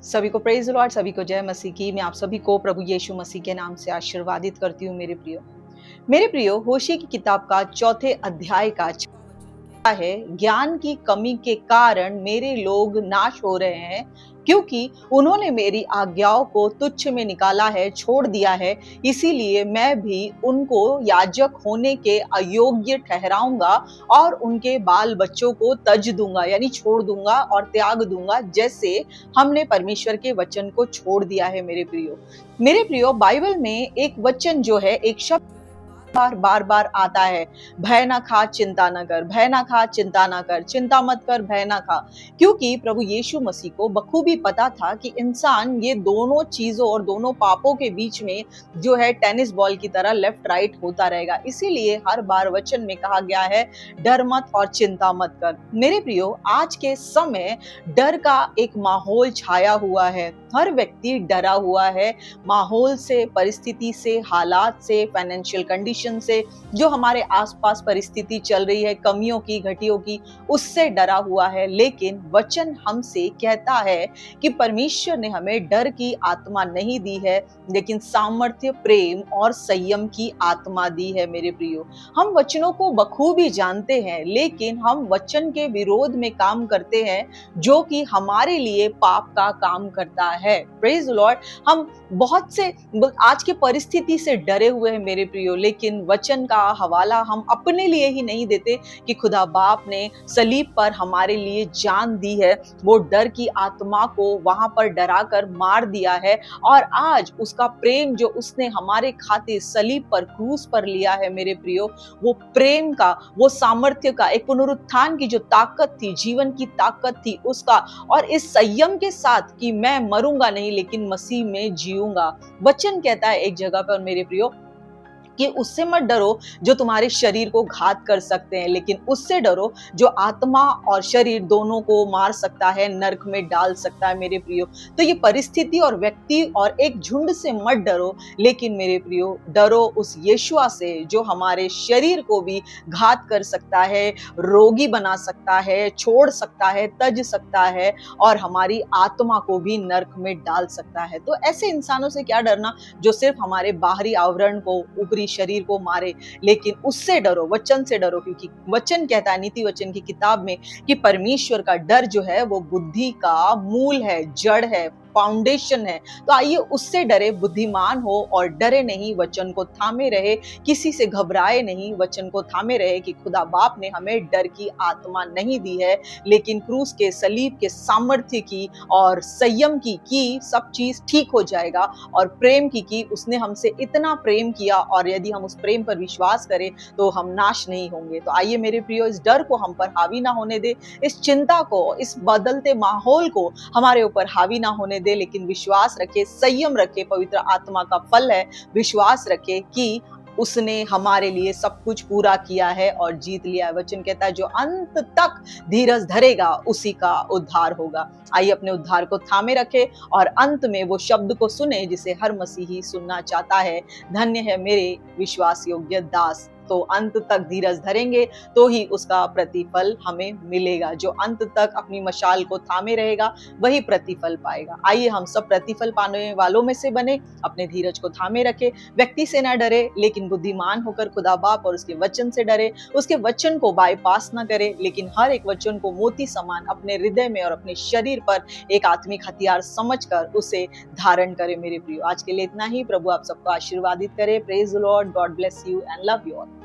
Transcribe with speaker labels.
Speaker 1: सभी को praise the Lord, सभी को जय मसीह की। मैं आप सभी को प्रभु यीशु मसीह के नाम से आशीर्वादित करती हूँ। मेरे प्रियो, होशे की किताब का 4थे अध्याय का है, ज्ञान की कमी के कारण मेरे लोग नाश हो रहे हैं, क्योंकि उन्होंने मेरी आज्ञाओं को तुच्छ में निकाला है, छोड़ दिया है। इसीलिए मैं भी उनको याजक होने के अयोग्य ठहराऊंगा और उनके बाल बच्चों को तज दूंगा, यानी छोड़ दूंगा और त्याग दूंगा, जैसे हमने परमेश्वर के वचन को छोड़ दिया है। मेरे प्रियो, बाइबल में एक वचन जो है, एक शब्द बार बार आता है, भय ना खा चिंता ना कर, भय ना खा चिंता ना कर, चिंता मत कर भय ना खा। क्योंकि प्रभु यीशु मसीह को बखूबी पता था कि इंसान ये दोनों चीजों और दोनों पापों के बीच में जो है टेनिस बॉल की तरह लेफ्ट राइट होता रहेगा। इसीलिए हर बार वचन में कहा गया है, डर मत और चिंता मत कर। मेरे प्रियो, आज के समय डर का एक माहौल छाया हुआ है। हर व्यक्ति डरा हुआ है, माहौल से, परिस्थिति से, हालात से, फाइनेंशियल कंडीशन से, जो हमारे आसपास परिस्थिति चल रही है, कमियों की, घटियों की, उससे डरा हुआ है। लेकिन वचन हमसे कहता है कि परमेश्वर ने हमें डर की आत्मा नहीं दी है, लेकिन सामर्थ्य, प्रेम और संयम की आत्मा दी है। मेरे प्रियो, हम वचनों को बखूबी जानते हैं, लेकिन हम वचन के विरोध में काम करते हैं, जो कि हमारे लिए पाप का काम करता है। Praise the Lord. हम बहुत से आज के परिस्थिति से डरे हुए हैं मेरे प्रियो, लेकिन वचन का हवाला हम अपने लिए ही नहीं देते कि खुदा बाप ने सलीब पर हमारे लिए जान दी है, वो डर की आत्मा को वहां पर डरा कर मार दिया है, और आज उसका प्रेम जो उसने हमारे खातिर सलीब पर, क्रूस पर लिया है मेरे प्रियो, वो प्रेम का, वो सामर्थ्य का, एक पुनरुत्थान की जो ताकत थी, जीवन की ताकत थी उसका, और इस संयम के साथ कि मैं मरूंगा नहीं लेकिन मसीह में जीऊंगा। वचन कहता है एक जगह पर मेरे प्रियो कि उससे मत डरो जो तुम्हारे शरीर को घात कर सकते हैं, लेकिन उससे डरो जो आत्मा और शरीर दोनों को मार सकता है, नरक में डाल सकता है। मेरे प्रियो, तो ये परिस्थिति और व्यक्ति और एक झुंड से मत डरो, लेकिन मेरे प्रियो डरो उस यीशुआ से जो हमारे शरीर को भी घात कर सकता है, रोगी बना सकता है, छोड़ सकता है, तज सकता है, और हमारी आत्मा को भी नरक में डाल सकता है। तो ऐसे इंसानों से क्या डरना जो सिर्फ हमारे बाहरी आवरण को, ऊपरी शरीर को मारे, लेकिन उससे डरो, वचन से डरो, क्योंकि वचन कहता है नीति वचन की किताब में कि परमेश्वर का डर जो है वो बुद्धि का मूल है, जड़ है, फाउंडेशन है। तो आइए उससे डरे, बुद्धिमान हो और डरे नहीं, वचन को थामे रहे, किसी से घबराए नहीं, वचन को थामे रहे कि खुदा बाप ने हमें डर की आत्मा नहीं दी है, लेकिन क्रूस के, सलीब के सामर्थ्य की और संयम की सब चीज ठीक हो जाएगा, और प्रेम की उसने हमसे इतना प्रेम किया, और यदि हम उस प्रेम पर विश्वास करें तो हम नाश नहीं होंगे। तो आइए मेरे प्रियो, इस डर को हम पर हावी ना होने दे, इस चिंता को, इस बदलते माहौल को हमारे ऊपर हावी ना होने दे, लेकिन विश्वास रखे, संयम रखे। पवित्र आत्मा का फल है, विश्वास रखे कि उसने हमारे लिए सब कुछ पूरा किया है और जीत लिया है। वचन कहता है जो अंत तक धीरज धरेगा उसी का उद्धार होगा। आइए अपने उद्धार को थामे रखे और अंत में वो शब्द को सुने जिसे हर मसीही सुनना चाहता है, धन्य है मेरे विश्वास योग्य दास। तो अंत तक धीरज धरेंगे तो ही उसका प्रतिफल हमें मिलेगा। जो अंत तक अपनी मशाल को थामे रहेगा वही प्रतिफल पाएगा। आइए हम सब प्रतिफल पाने वालों में से बने, अपने धीरज को थामे रखे, व्यक्ति से ना डरे, लेकिन बुद्धिमान होकर खुदा बाप और उसके वचन से डरे, उसके वचन को बाईपास ना करे, लेकिन हर एक वचन को मोती समान अपने हृदय में और अपने शरीर पर एक आत्मिक हथियार समझकर उसे धारण करे। मेरे प्रियो, आज के लिए इतना ही। प्रभु आप सबको आशीर्वादित करे। Praise the Lord, God bless you and love you all.